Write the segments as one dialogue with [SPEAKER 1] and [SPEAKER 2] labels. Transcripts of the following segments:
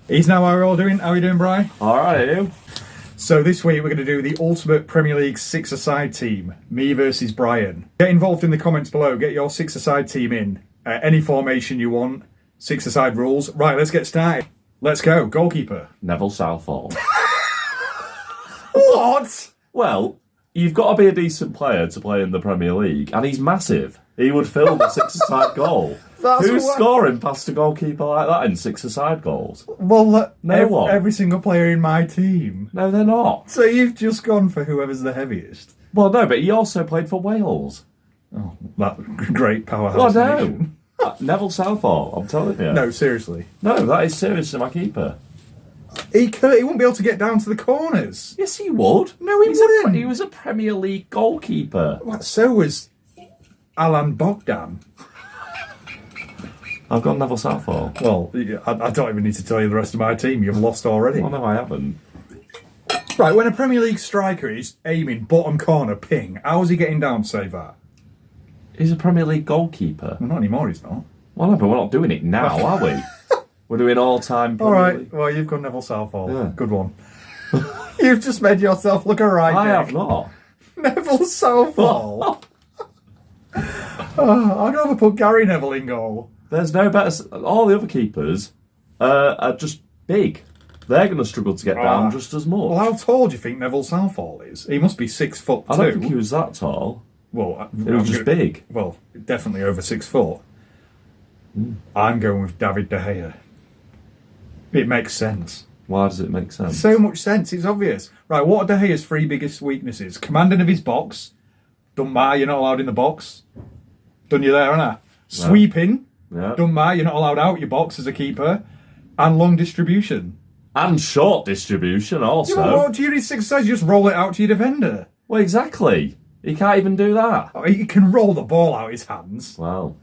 [SPEAKER 1] He's now how we're all doing. How are you doing, Bri?
[SPEAKER 2] All right, you.
[SPEAKER 1] So this week we're going to do the ultimate Premier League six-a-side team. Me versus Brian. Get involved in the comments below. Get your six-a-side team in. Any formation you want. Six-a-side rules. Right, let's get started. Let's go. Goalkeeper.
[SPEAKER 2] Neville Southall.
[SPEAKER 1] What?
[SPEAKER 2] Well, you've got to be a decent player to play in the Premier League, and he's massive. He would fill the six-a-side goal. Who's scoring past a goalkeeper like that in six-a-side goals?
[SPEAKER 1] Well,
[SPEAKER 2] no one.
[SPEAKER 1] Every single player in my team.
[SPEAKER 2] No, they're not.
[SPEAKER 1] So you've just gone for whoever's the heaviest.
[SPEAKER 2] Well, no, but he also played for Wales.
[SPEAKER 1] Oh, that great powerhouse.
[SPEAKER 2] Well, no. Neville Southall, I'm telling you.
[SPEAKER 1] No, seriously.
[SPEAKER 2] No, that is seriously my keeper.
[SPEAKER 1] He wouldn't be able to get down to the corners.
[SPEAKER 2] Yes, he would.
[SPEAKER 1] No, he wouldn't.
[SPEAKER 2] He was a Premier League goalkeeper.
[SPEAKER 1] Well, so was Alan Bogdan.
[SPEAKER 2] I've got Neville Southall.
[SPEAKER 1] Well, I don't even need to tell you the rest of my team. You've lost already.
[SPEAKER 2] Oh, no, I haven't.
[SPEAKER 1] Right, when a Premier League striker is aiming bottom corner ping, how is he getting down to save that?
[SPEAKER 2] He's a Premier League goalkeeper.
[SPEAKER 1] Well, not anymore, he's not.
[SPEAKER 2] Well, no, but we're not doing it now, are we? We're doing all-time Premier
[SPEAKER 1] All right,
[SPEAKER 2] League.
[SPEAKER 1] well, you've got Neville Southall.
[SPEAKER 2] Yeah.
[SPEAKER 1] Good one. You've just made yourself look alright,
[SPEAKER 2] I
[SPEAKER 1] Nick.
[SPEAKER 2] have not.
[SPEAKER 1] Neville Southall. I'd rather put Gary Neville in goal.
[SPEAKER 2] There's no better... All the other keepers are just big. They're going to struggle to get down just as much.
[SPEAKER 1] Well, how tall do you think Neville Southall is? He must be 6'2".
[SPEAKER 2] I don't think he was that tall.
[SPEAKER 1] Well,
[SPEAKER 2] He was just big.
[SPEAKER 1] Well, definitely over 6 foot. I'm going with David De Gea. It makes sense.
[SPEAKER 2] Why does it make sense?
[SPEAKER 1] So much sense, it's obvious. Right, what are De Gea's three biggest weaknesses? Commanding of his box. Don't matter, you're not allowed in the box. Done you there, innit? Sweeping.
[SPEAKER 2] Yeah.
[SPEAKER 1] Don't matter, you're not allowed out your box as a keeper. And long distribution.
[SPEAKER 2] And short distribution also.
[SPEAKER 1] Yeah, well, what do you need six sides? You just roll it out to your defender.
[SPEAKER 2] Well, exactly. He can't even do that.
[SPEAKER 1] Oh, he can roll the ball out his hands.
[SPEAKER 2] Wow.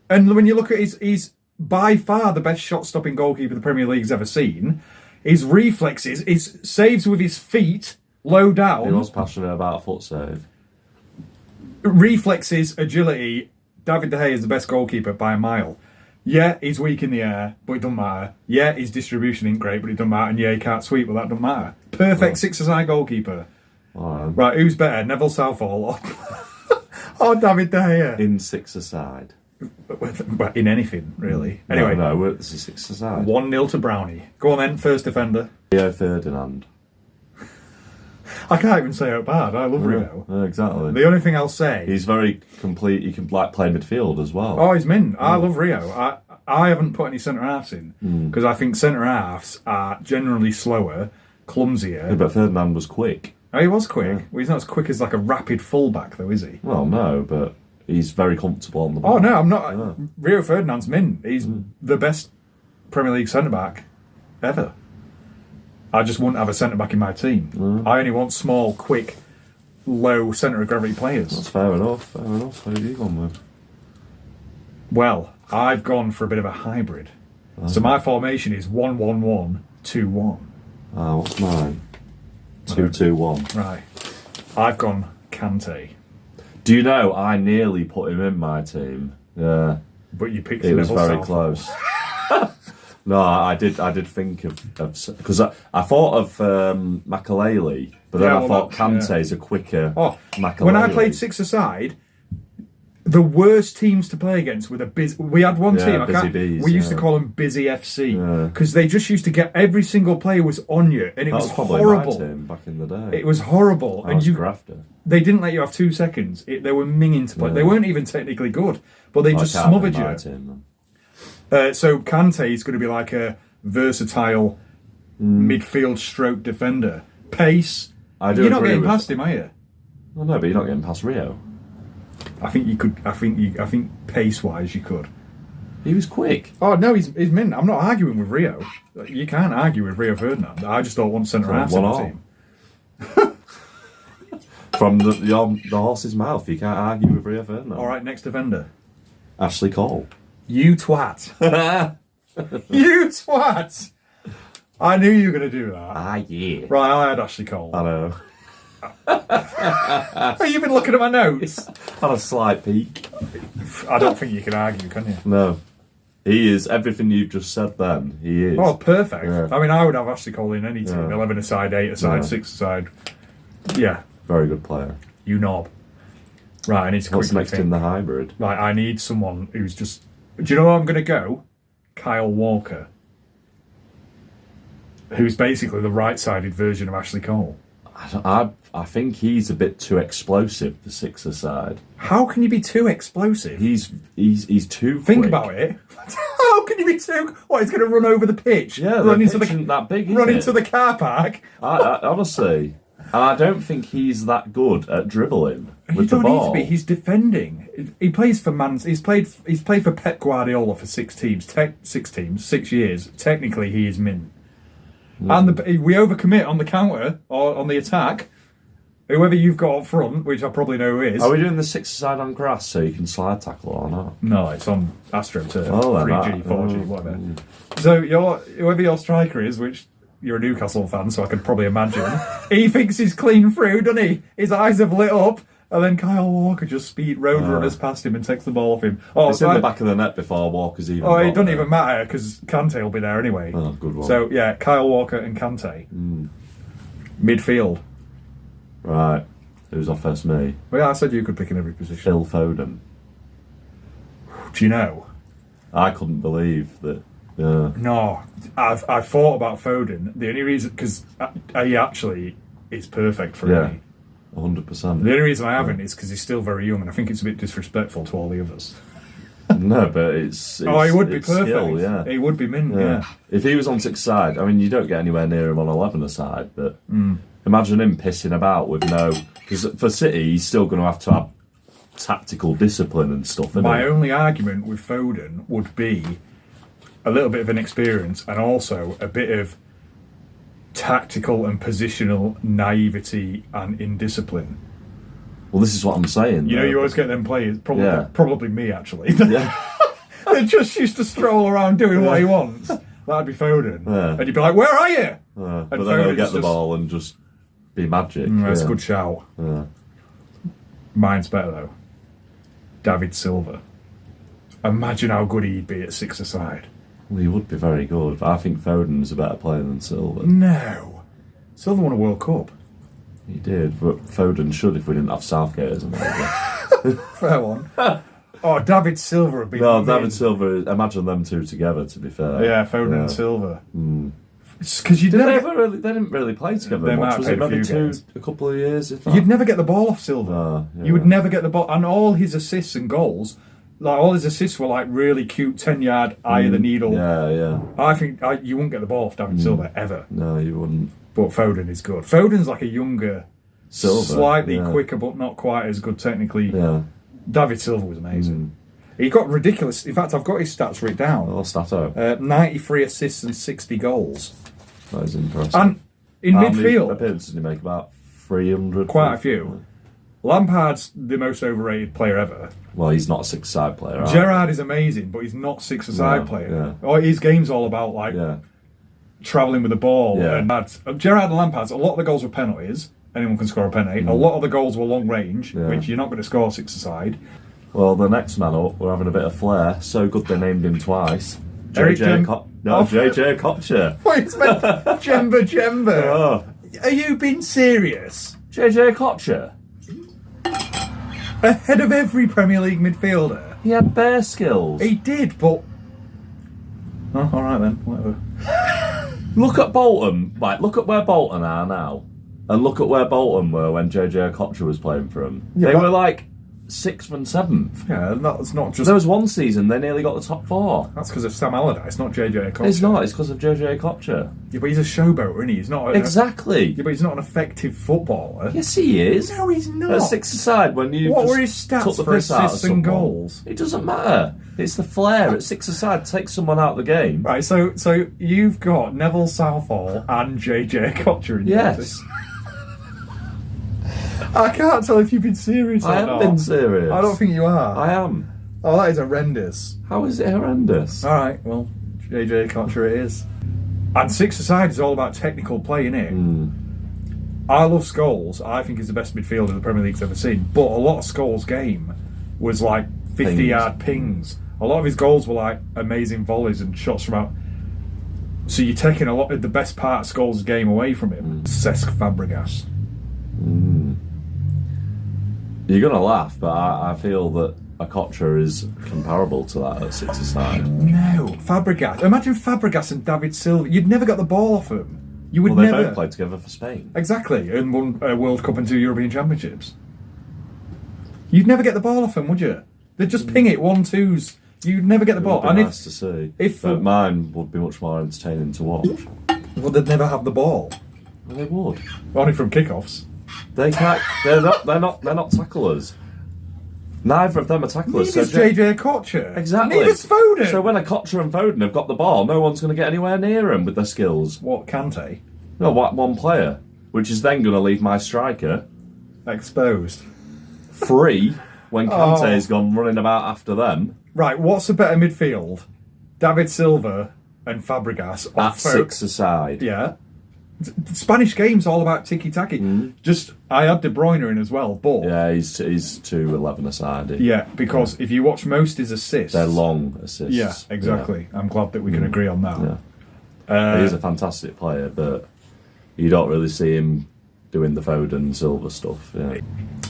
[SPEAKER 1] And when you look at he's by far the best shot-stopping goalkeeper the Premier League's ever seen. His reflexes, his saves with his feet, low down.
[SPEAKER 2] He was passionate about a foot save.
[SPEAKER 1] Reflexes, agility. David De Gea is the best goalkeeper by a mile. Yeah, he's weak in the air, but it doesn't matter. Yeah, his distribution ain't great, but it doesn't matter. And yeah, he can't sweep, but that doesn't matter. Perfect six-a-side goalkeeper. Right, who's better, Neville Southall or David De Gea?
[SPEAKER 2] In six-a-side.
[SPEAKER 1] But in anything, really. Anyway,
[SPEAKER 2] no, it's a six-a-side.
[SPEAKER 1] 1-0 to Brownie. Go on then, first defender.
[SPEAKER 2] Rio Ferdinand.
[SPEAKER 1] I can't even say out bad. I love Rio.
[SPEAKER 2] Yeah, exactly.
[SPEAKER 1] The only thing I'll say...
[SPEAKER 2] He's very complete. He can play midfield as well.
[SPEAKER 1] Oh, he's mint. I love Rio. I haven't put any centre-halves in because I think centre-halves are generally slower, clumsier.
[SPEAKER 2] Yeah, but Ferdinand was quick.
[SPEAKER 1] Oh, he was quick. Yeah. Well, he's not as quick as like a rapid fullback, though, is he?
[SPEAKER 2] Well, no, but he's very comfortable on the ball.
[SPEAKER 1] Oh, no, I'm not. Yeah. Rio Ferdinand's mint. He's the best Premier League centre-back ever. I just wouldn't have a centre-back in my team. I only want small, quick, low centre-of-gravity players.
[SPEAKER 2] That's fair enough. Fair enough. Who have you gone with?
[SPEAKER 1] Well, I've gone for a bit of a hybrid. So my formation is 1-1-1-2-1.
[SPEAKER 2] What's mine? 2-2-1.
[SPEAKER 1] Right. I've gone Kante.
[SPEAKER 2] Do you know, I nearly put him in my team. Yeah.
[SPEAKER 1] But you picked
[SPEAKER 2] It was
[SPEAKER 1] Neville
[SPEAKER 2] very
[SPEAKER 1] Southall.
[SPEAKER 2] close. No, I did think of because I thought of Makaleli, but then I thought Kante's a quicker Makaleli.
[SPEAKER 1] When I played six-a-side, the worst teams to play against were the busy. We had one team. We used to call them Busy FC because they just used to get every single player was on you, and it was horrible.
[SPEAKER 2] My team back in the day.
[SPEAKER 1] It was horrible,
[SPEAKER 2] and
[SPEAKER 1] they didn't let you have 2 seconds. They were minging to play. They weren't even technically good, but they just smothered you. So Kante is going to be like a versatile midfield stroke defender. Pace. You're not getting past him, are you?
[SPEAKER 2] Well, no, but you're not getting past Rio.
[SPEAKER 1] I think you could. I think pace-wise, you could.
[SPEAKER 2] He was quick.
[SPEAKER 1] Oh no, he's mint. I'm not arguing with Rio. You can't argue with Rio Ferdinand. I just don't want centre half in the team.
[SPEAKER 2] From the horse's mouth, you can't argue with Rio Ferdinand.
[SPEAKER 1] All right, next defender.
[SPEAKER 2] Ashley Cole.
[SPEAKER 1] You twat. You twat. I knew you were going to do that.
[SPEAKER 2] Yeah.
[SPEAKER 1] Right, I had Ashley Cole.
[SPEAKER 2] I know.
[SPEAKER 1] Have you been looking at my notes?
[SPEAKER 2] Had a slight peek.
[SPEAKER 1] I don't think you can argue, can you?
[SPEAKER 2] No. He is everything you've just said then. He is.
[SPEAKER 1] Oh, perfect.
[SPEAKER 2] Yeah.
[SPEAKER 1] I mean, I would have Ashley Cole in any team.
[SPEAKER 2] Yeah.
[SPEAKER 1] 11-a-side, 8-a-side,
[SPEAKER 2] Yeah.
[SPEAKER 1] 6-a-side. Yeah.
[SPEAKER 2] Very good player.
[SPEAKER 1] You knob. Right, I need to
[SPEAKER 2] What's
[SPEAKER 1] quickly
[SPEAKER 2] next
[SPEAKER 1] think.
[SPEAKER 2] in the hybrid?
[SPEAKER 1] Right, I need someone who's just... Do you know where I'm going to go? Kyle Walker. Who's basically the right-sided version of Ashley Cole.
[SPEAKER 2] I think he's a bit too explosive for 6-a-side.
[SPEAKER 1] How can you be too explosive?
[SPEAKER 2] He's too
[SPEAKER 1] Think
[SPEAKER 2] quick.
[SPEAKER 1] about it. How can you be too... What, he's going to run over the pitch?
[SPEAKER 2] Yeah,
[SPEAKER 1] run
[SPEAKER 2] the
[SPEAKER 1] into
[SPEAKER 2] pitch isn't that big, is
[SPEAKER 1] Run
[SPEAKER 2] it?
[SPEAKER 1] into the car park?
[SPEAKER 2] I honestly... And I don't think he's that good at dribbling with the
[SPEAKER 1] You don't
[SPEAKER 2] ball.
[SPEAKER 1] need to be. He's defending. He plays for Man. He's played for Pep Guardiola for 6 years. Technically, he is mint. And we overcommit on the counter or on the attack. Whoever you've got up front, which I probably know who is.
[SPEAKER 2] Are we doing the 6-a-side on grass so you can slide tackle or not?
[SPEAKER 1] No, it's on AstroTurf,
[SPEAKER 2] Oh,
[SPEAKER 1] 3G, 4G, whatever. So whoever your striker is, which you're a Newcastle fan, so I could probably imagine, he thinks he's clean through, doesn't he? His eyes have lit up, and then Kyle Walker just road runners past him and takes the ball off him. Oh,
[SPEAKER 2] It's in the back of the net before Walker's even.
[SPEAKER 1] Oh, it
[SPEAKER 2] got
[SPEAKER 1] doesn't
[SPEAKER 2] there.
[SPEAKER 1] even matter because Kante will be there anyway.
[SPEAKER 2] Oh, good one.
[SPEAKER 1] So yeah, Kyle Walker and Kante, midfield.
[SPEAKER 2] Right, who's off first? Me.
[SPEAKER 1] Well, yeah, I said you could pick in every position.
[SPEAKER 2] Phil Foden.
[SPEAKER 1] Do you know?
[SPEAKER 2] I couldn't believe that. Yeah.
[SPEAKER 1] No, I've thought about Foden. The only reason because he actually is perfect for
[SPEAKER 2] Yeah.
[SPEAKER 1] me.
[SPEAKER 2] 100%.
[SPEAKER 1] The only reason I haven't is because he's still very young, and I think it's a bit disrespectful to all the others.
[SPEAKER 2] No, but it's
[SPEAKER 1] Oh, he would be
[SPEAKER 2] it's
[SPEAKER 1] perfect.
[SPEAKER 2] skill, yeah.
[SPEAKER 1] He would be mint. Yeah.
[SPEAKER 2] If he was on 6-a-side, I mean, you don't get anywhere near him on 11-a-side, but imagine him pissing about with no... Because for City, he's still going to have tactical discipline and stuff, isn't
[SPEAKER 1] My
[SPEAKER 2] he?
[SPEAKER 1] only argument with Foden would be a little bit of an experience and also a bit of tactical and positional naivety and indiscipline.
[SPEAKER 2] Well, this is what I'm saying.
[SPEAKER 1] You know,
[SPEAKER 2] though.
[SPEAKER 1] you always get them players,
[SPEAKER 2] Yeah.
[SPEAKER 1] probably me actually.
[SPEAKER 2] Yeah.
[SPEAKER 1] They're just used to stroll around doing what he wants. That'd be Foden.
[SPEAKER 2] Yeah.
[SPEAKER 1] And you'd be like, where are you?
[SPEAKER 2] But
[SPEAKER 1] And
[SPEAKER 2] then he'll
[SPEAKER 1] Foden's
[SPEAKER 2] get the
[SPEAKER 1] just-
[SPEAKER 2] ball and just be magic.
[SPEAKER 1] That's
[SPEAKER 2] yeah.
[SPEAKER 1] a good shout.
[SPEAKER 2] Yeah.
[SPEAKER 1] Mine's better though. David Silva. Imagine how good he'd be at 6-a-side.
[SPEAKER 2] Well, he would be very good, but I think Foden's a better player than Silva.
[SPEAKER 1] No. Silva won a World Cup.
[SPEAKER 2] He did, but Foden should if we didn't have Southgate as a manager.
[SPEAKER 1] Fair one. Oh, David Silva would be...
[SPEAKER 2] No, David Silva, imagine them two together, to be fair.
[SPEAKER 1] Yeah, Foden and Silva. Because you'd
[SPEAKER 2] They
[SPEAKER 1] never...
[SPEAKER 2] didn't really play together
[SPEAKER 1] They might
[SPEAKER 2] much.
[SPEAKER 1] have
[SPEAKER 2] Was it
[SPEAKER 1] played a
[SPEAKER 2] maybe
[SPEAKER 1] few games.
[SPEAKER 2] a couple of years, if that?
[SPEAKER 1] You'd never get the ball off Silva.
[SPEAKER 2] Yeah.
[SPEAKER 1] You would never get the ball. And all his assists and goals, like all his assists were like really cute 10-yard eye of the needle.
[SPEAKER 2] Yeah.
[SPEAKER 1] I think you wouldn't get the ball off David Silva ever.
[SPEAKER 2] No, you wouldn't.
[SPEAKER 1] But Foden is good. Foden's like a younger,
[SPEAKER 2] Silva,
[SPEAKER 1] slightly
[SPEAKER 2] yeah.
[SPEAKER 1] quicker, but not quite as good technically.
[SPEAKER 2] Yeah.
[SPEAKER 1] David Silva was amazing. He got ridiculous. In fact, I've got his stats written down.
[SPEAKER 2] Oh, Stato.
[SPEAKER 1] 93 assists and 60 goals.
[SPEAKER 2] That is impressive.
[SPEAKER 1] And in
[SPEAKER 2] How many
[SPEAKER 1] midfield,
[SPEAKER 2] appearances did he make? About 300?
[SPEAKER 1] quite a few. Lampard's the most overrated player ever.
[SPEAKER 2] Well, he's not a 6-a-side player. right?
[SPEAKER 1] Gerrard is amazing, but he's not 6-a-side
[SPEAKER 2] No,
[SPEAKER 1] player. Or his game's all about like
[SPEAKER 2] Yeah.
[SPEAKER 1] travelling with the ball.
[SPEAKER 2] Yeah.
[SPEAKER 1] And Gerrard and Lampard's, a lot of the goals were penalties. Anyone can score a penalty. A lot of the goals were long range, which you're not going to score 6-a-side.
[SPEAKER 2] Well, the next man up, we're having a bit of flair. So good they named him twice.
[SPEAKER 1] Eric Jem-
[SPEAKER 2] JJ Kocher.
[SPEAKER 1] Wait, it's meant Jemba.
[SPEAKER 2] Oh,
[SPEAKER 1] Are you being serious?
[SPEAKER 2] JJ Kocher.
[SPEAKER 1] Ahead of every Premier League midfielder.
[SPEAKER 2] He had bare skills.
[SPEAKER 1] He did, but... Oh, all right then, whatever.
[SPEAKER 2] Look at Bolton. Right, look at where Bolton are now. And look at where Bolton were when JJ Kocher was playing for them.
[SPEAKER 1] Yeah,
[SPEAKER 2] they
[SPEAKER 1] but-
[SPEAKER 2] were like 6th and 7th.
[SPEAKER 1] Yeah, it's not just...
[SPEAKER 2] There was one season they nearly got the top 4.
[SPEAKER 1] That's because of Sam Allardyce, not JJ Kocher.
[SPEAKER 2] It's not, it's because of JJ Kocher.
[SPEAKER 1] Yeah, but he's a showboater, isn't he? He's not...
[SPEAKER 2] Exactly.
[SPEAKER 1] Yeah, but he's not an effective footballer.
[SPEAKER 2] Yes, he is.
[SPEAKER 1] No, he's not.
[SPEAKER 2] At 6-a-side, when you
[SPEAKER 1] What
[SPEAKER 2] just
[SPEAKER 1] were his stats
[SPEAKER 2] took the
[SPEAKER 1] for
[SPEAKER 2] piss out of
[SPEAKER 1] assists and
[SPEAKER 2] someone.
[SPEAKER 1] goals?
[SPEAKER 2] It doesn't matter. It's the flair. At 6-a-side, take someone out of the game.
[SPEAKER 1] Right, so you've got Neville Southall and JJ Kocher in your
[SPEAKER 2] Yes.
[SPEAKER 1] team. I can't tell if you've been serious or
[SPEAKER 2] I
[SPEAKER 1] not.
[SPEAKER 2] have been serious.
[SPEAKER 1] I don't think you are.
[SPEAKER 2] I am.
[SPEAKER 1] Oh, that is horrendous.
[SPEAKER 2] How is it horrendous?
[SPEAKER 1] All right, well, JJ Kocher it is. And 6-a-side is all about technical play, innit? I love Scholes. I think he's the best midfielder the Premier League's ever seen. But a lot of Scholes' game was like 50-yard pings. A lot of his goals were like amazing volleys and shots from out. So you're taking a lot of the best part of Scholes' game away from him. Cesc Fabregas.
[SPEAKER 2] You're going to laugh, but I feel that Okocha is comparable to that at six-a-side.
[SPEAKER 1] No, Fabregas. Imagine Fabregas and David Silva. You'd never got the ball off them. You would
[SPEAKER 2] Well, they
[SPEAKER 1] never.
[SPEAKER 2] both played together for Spain.
[SPEAKER 1] Exactly, and won a World Cup and 2 European Championships. You'd never get the ball off them, would you? They'd just ping it 1-2s. You'd never get the ball.
[SPEAKER 2] It would be nice to see. But mine would be much more entertaining to watch.
[SPEAKER 1] Well, they'd never have the ball.
[SPEAKER 2] Well, they would.
[SPEAKER 1] Only from kickoffs.
[SPEAKER 2] They can't. They're not tacklers. Neither of them are tacklers.
[SPEAKER 1] Neither's JJ Okocha.
[SPEAKER 2] Exactly.
[SPEAKER 1] Neither's Foden.
[SPEAKER 2] So when Okocha and Foden have got the ball, no one's going to get anywhere near them with their skills.
[SPEAKER 1] What, Kante?
[SPEAKER 2] No, one player, which is then going to leave my striker
[SPEAKER 1] Exposed.
[SPEAKER 2] free when Kante's gone running about after them.
[SPEAKER 1] Right, what's a better midfield? David Silva and Fabregas
[SPEAKER 2] At six-a-side.
[SPEAKER 1] Yeah. The Spanish game's all about tiki-taki. Just, I had De Bruyne in as well, but...
[SPEAKER 2] Yeah, he's 2-11-a-side.
[SPEAKER 1] Yeah, because if you watch most his assists...
[SPEAKER 2] They're long assists.
[SPEAKER 1] Yeah, exactly. Yeah. I'm glad that we can agree on that.
[SPEAKER 2] Yeah. He's a fantastic player, but you don't really see him doing the Foden Silva stuff. Yeah.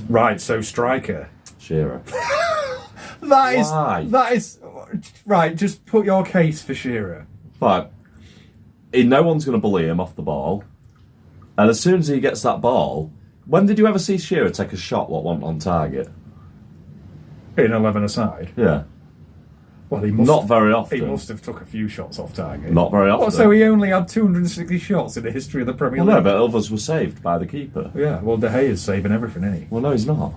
[SPEAKER 1] Right, so striker.
[SPEAKER 2] Shearer.
[SPEAKER 1] That is... Right, just put your case for Shearer.
[SPEAKER 2] Right. No one's going to bully him off the ball. And as soon as he gets that ball... When did you ever see Shearer take a shot what went on target?
[SPEAKER 1] In 11-a-side?
[SPEAKER 2] Yeah.
[SPEAKER 1] Well, he must...
[SPEAKER 2] Not very often.
[SPEAKER 1] He must have took a few shots off target.
[SPEAKER 2] Not very often.
[SPEAKER 1] Well, so he only had 260 shots in the history of the Premier League.
[SPEAKER 2] Well, no, but others were saved by the keeper.
[SPEAKER 1] Yeah, well, De Gea's saving everything, isn't he?
[SPEAKER 2] Well, no, he's not.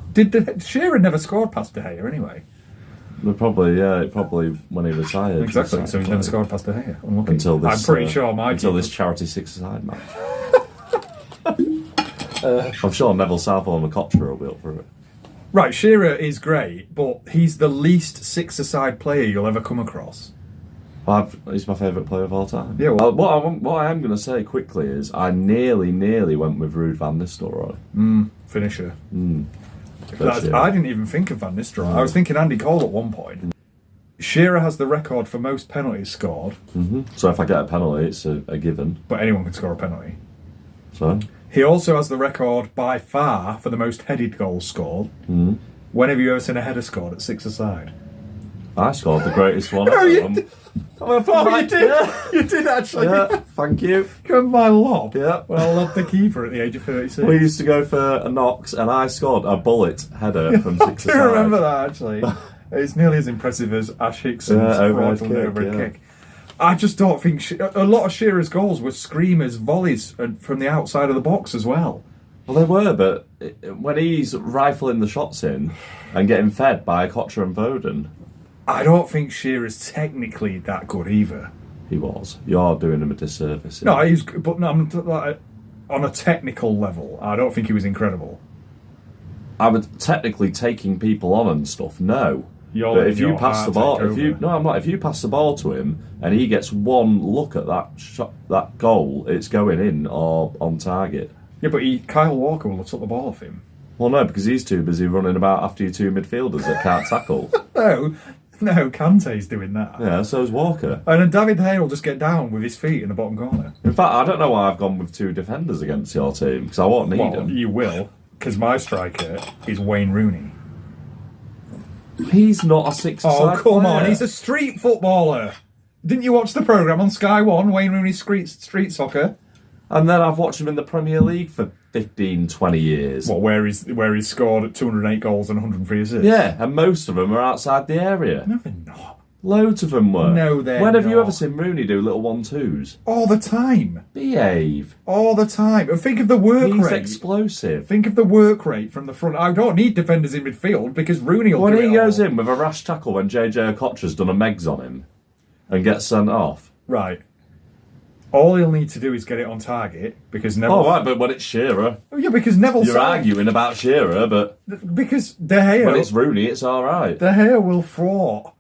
[SPEAKER 1] Shearer never scored past De Gea anyway.
[SPEAKER 2] Probably when he retired.
[SPEAKER 1] Exactly, so he's never scored past De Gea. Unlucky.
[SPEAKER 2] Until this,
[SPEAKER 1] I'm pretty sure my
[SPEAKER 2] until
[SPEAKER 1] keeper...
[SPEAKER 2] this charity six-a-side match. I'm sure Neville Southall and Okocha will be up for it.
[SPEAKER 1] Right, Shearer is great, but he's the least six-a-side player you'll ever come across.
[SPEAKER 2] He's my favourite player of all time.
[SPEAKER 1] Yeah, well,
[SPEAKER 2] what I am going to say quickly is I nearly went with Ruud van Nistelrooy.
[SPEAKER 1] Finisher.
[SPEAKER 2] But
[SPEAKER 1] I didn't even think of Van Nistelrooy. I was thinking Andy Cole at one point. Shearer has the record for most penalties scored.
[SPEAKER 2] So if I get a penalty, it's a given.
[SPEAKER 1] But anyone can score a penalty.
[SPEAKER 2] So
[SPEAKER 1] he also has the record by far for the most headed goals scored. When have you ever seen a header scored at six-a-side?
[SPEAKER 2] I scored the greatest one.
[SPEAKER 1] Oh, you did. You did.
[SPEAKER 2] Yeah.
[SPEAKER 1] You did actually.
[SPEAKER 2] Yeah, thank you.
[SPEAKER 1] Come my lob.
[SPEAKER 2] Yeah.
[SPEAKER 1] Well, I lobbed the keeper at the age of 36.
[SPEAKER 2] We used to go for a knocks, and I scored a bullet header from six-a-side.
[SPEAKER 1] I do remember that actually. It's nearly as impressive as Ash Hickson's overhead kick. I just don't think a lot of Shearer's goals were screamers, volleys from the outside of the box as well.
[SPEAKER 2] Well, they were, but when he's rifling the shots in and getting fed by Okocha and Foden,
[SPEAKER 1] I don't think Shearer's technically that good either.
[SPEAKER 2] he was. You're doing him a disservice.
[SPEAKER 1] No, he's but no, I'm like, on a technical level, I don't think he was incredible.
[SPEAKER 2] I would technically taking people on and stuff. No. But if you pass the ball, I'm not. If you pass the ball to him and he gets one look at that shot, that goal, it's going in or on target.
[SPEAKER 1] Yeah, but Kyle Walker will have took the ball off him.
[SPEAKER 2] Well, no, because he's too busy running about after you two midfielders that can't tackle.
[SPEAKER 1] No, Kante's doing that.
[SPEAKER 2] Yeah, so's Walker.
[SPEAKER 1] And then David Hay will just get down with his feet in the bottom corner.
[SPEAKER 2] In fact, I don't know why I've gone with two defenders against your team because I won't need them.
[SPEAKER 1] You will, because my striker is Wayne Rooney.
[SPEAKER 2] He's not a six-a-side
[SPEAKER 1] Oh, come
[SPEAKER 2] player.
[SPEAKER 1] on, he's a street footballer. Didn't you watch the programme on Sky 1, Wayne Rooney's street soccer?
[SPEAKER 2] And then I've watched him in the Premier League for 15, 20 years.
[SPEAKER 1] What, where he's scored 208 goals and 103 assists?
[SPEAKER 2] Yeah, and most of them are outside the area.
[SPEAKER 1] No, they're not.
[SPEAKER 2] Loads of them were.
[SPEAKER 1] No, they're
[SPEAKER 2] When have you
[SPEAKER 1] not.
[SPEAKER 2] ever seen Rooney do little 1-2s?
[SPEAKER 1] All the time.
[SPEAKER 2] Behave.
[SPEAKER 1] All the time. And think of the work
[SPEAKER 2] He's
[SPEAKER 1] rate.
[SPEAKER 2] explosive.
[SPEAKER 1] Think of the work rate from the front. I don't need defenders in midfield because Rooney will
[SPEAKER 2] When
[SPEAKER 1] do
[SPEAKER 2] he
[SPEAKER 1] it
[SPEAKER 2] goes
[SPEAKER 1] all.
[SPEAKER 2] in with a rash tackle when JJ Okocha's done a Megs on him and gets sent off.
[SPEAKER 1] Right. All he'll need to do is get it on target because Neville...
[SPEAKER 2] Oh, right, but when it's Shearer,
[SPEAKER 1] Oh, yeah, because Neville...
[SPEAKER 2] you're arguing about Shearer, but
[SPEAKER 1] Because De Gea...
[SPEAKER 2] when it's Rooney, it's all right.
[SPEAKER 1] De Gea will thwart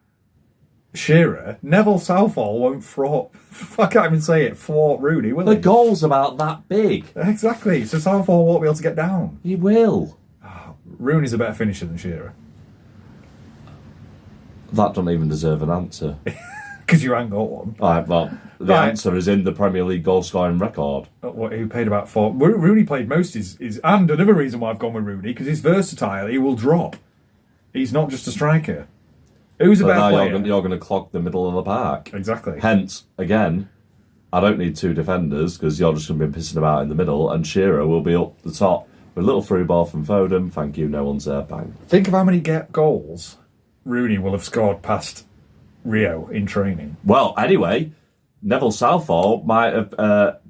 [SPEAKER 1] Shearer. Neville Southall won't thwart... I can't even say it. Thwart Rooney, will
[SPEAKER 2] The
[SPEAKER 1] he?
[SPEAKER 2] goal's about that big.
[SPEAKER 1] Exactly. So Southall won't be able to get down.
[SPEAKER 2] He will.
[SPEAKER 1] Rooney's a better finisher than Shearer.
[SPEAKER 2] That don't even deserve an answer.
[SPEAKER 1] Because you ain't got one.
[SPEAKER 2] Right, well, the answer is in the Premier League goal scoring record.
[SPEAKER 1] Who paid about 4? Rooney played most. And another reason why I've gone with Rooney, because he's versatile. He will drop. He's not just a striker. Who's a better player?
[SPEAKER 2] You're going to clog the middle of the park.
[SPEAKER 1] Exactly.
[SPEAKER 2] Hence, again, I don't need 2 defenders because you're just going to be pissing about in the middle, and Shearer will be up the top with a little through ball from Foden. Thank you, no one's there. Bang.
[SPEAKER 1] Think of how many goals Rooney will have scored past Rio in training.
[SPEAKER 2] Well, anyway, Neville Southall might have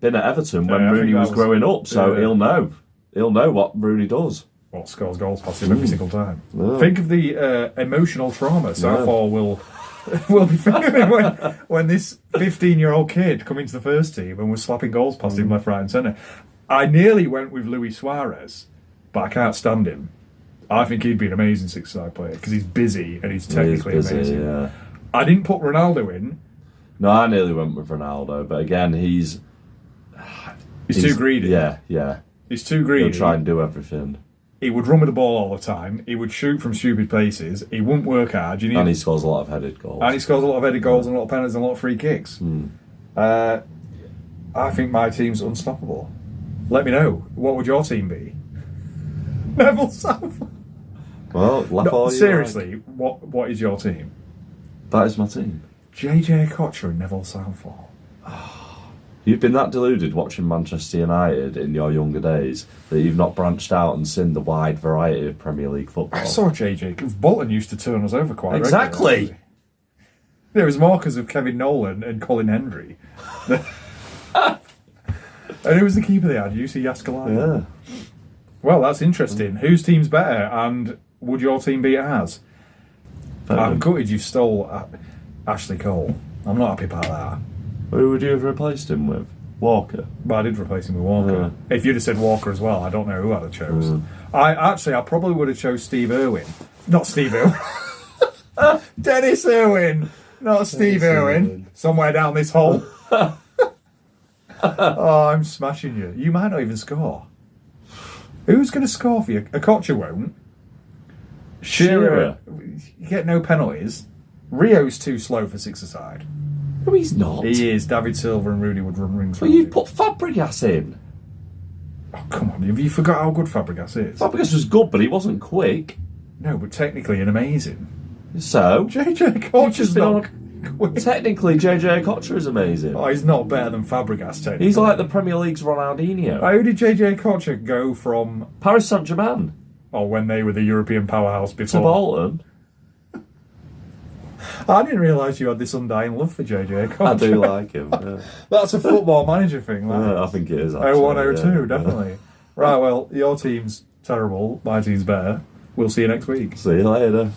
[SPEAKER 2] been at Everton when Rooney was growing up, so he'll know. He'll know what Rooney does.
[SPEAKER 1] What scores goals past him every single time. Yeah. Think of the emotional trauma Southall will be feeling when this 15-year-old kid come into the first team and was slapping goals past him left, right and centre. I nearly went with Luis Suarez, but I can't stand him. I think he'd be an amazing six-side player because he's busy and he's technically amazing. Yeah. I didn't put Ronaldo in.
[SPEAKER 2] No, I nearly went with Ronaldo, but again, he's
[SPEAKER 1] too greedy.
[SPEAKER 2] Yeah.
[SPEAKER 1] He's too greedy.
[SPEAKER 2] He'll try and do everything.
[SPEAKER 1] He would run with the ball all the time. He would shoot from stupid places. He wouldn't work hard.
[SPEAKER 2] And he scores a lot of headed goals.
[SPEAKER 1] And and a lot of penalties and a lot of free kicks. I think my team's unstoppable. Let me know. What would your team be? Neville Southall.
[SPEAKER 2] Well,
[SPEAKER 1] seriously, what is your team?
[SPEAKER 2] That is my team.
[SPEAKER 1] JJ Kocher and Neville Southall.
[SPEAKER 2] You've been that deluded watching Manchester United in your younger days that you've not branched out and seen the wide variety of Premier League football.
[SPEAKER 1] I saw JJ because Bolton used to turn us over quite
[SPEAKER 2] exactly.
[SPEAKER 1] regularly. There was more because of Kevin Nolan and Colin Hendry. And who was the keeper they had? UC Yaskalainen. Yeah. Well, that's interesting. Whose team's better, and would your team beat ours? I'm gutted you stole Ashley Cole. I'm not happy about that.
[SPEAKER 2] Who would you have replaced him with? Walker.
[SPEAKER 1] But I did replace him with Walker. Yeah. If you'd have said Walker as well, I don't know who I'd have chose. I probably would have chose Steve Irwin. Not Steve Irwin. Dennis Irwin. Not Steve Irwin. Somewhere down this hole. Oh, I'm smashing you. You might not even score. Who's going to score for you? Kocher won't. Shearer. You get no penalties. Rio's too slow for six-a-side.
[SPEAKER 2] No, he's not.
[SPEAKER 1] He is. David Silva and Rooney would run rings.
[SPEAKER 2] But you've put Fabregas in.
[SPEAKER 1] Oh, come on. Have you forgot how good Fabregas is?
[SPEAKER 2] Fabregas was good, but he wasn't quick.
[SPEAKER 1] No, but technically an amazing.
[SPEAKER 2] So?
[SPEAKER 1] JJ Kocher's not quick.
[SPEAKER 2] Technically, JJ Kocher is amazing.
[SPEAKER 1] Oh, he's not better than Fabregas, technically.
[SPEAKER 2] He's like the Premier League's Ronaldinho.
[SPEAKER 1] How did JJ Kocher go from...
[SPEAKER 2] Paris Saint-Germain.
[SPEAKER 1] Oh, when they were the European powerhouse before.
[SPEAKER 2] To Bolton.
[SPEAKER 1] I didn't realise you had this undying love for JJ Kocher.
[SPEAKER 2] I do like him. Yeah.
[SPEAKER 1] That's a football manager thing, man.
[SPEAKER 2] Yeah, I think it is, actually.
[SPEAKER 1] 0102, definitely. Right, well, your team's terrible. My team's better. We'll see you next week.
[SPEAKER 2] See you later.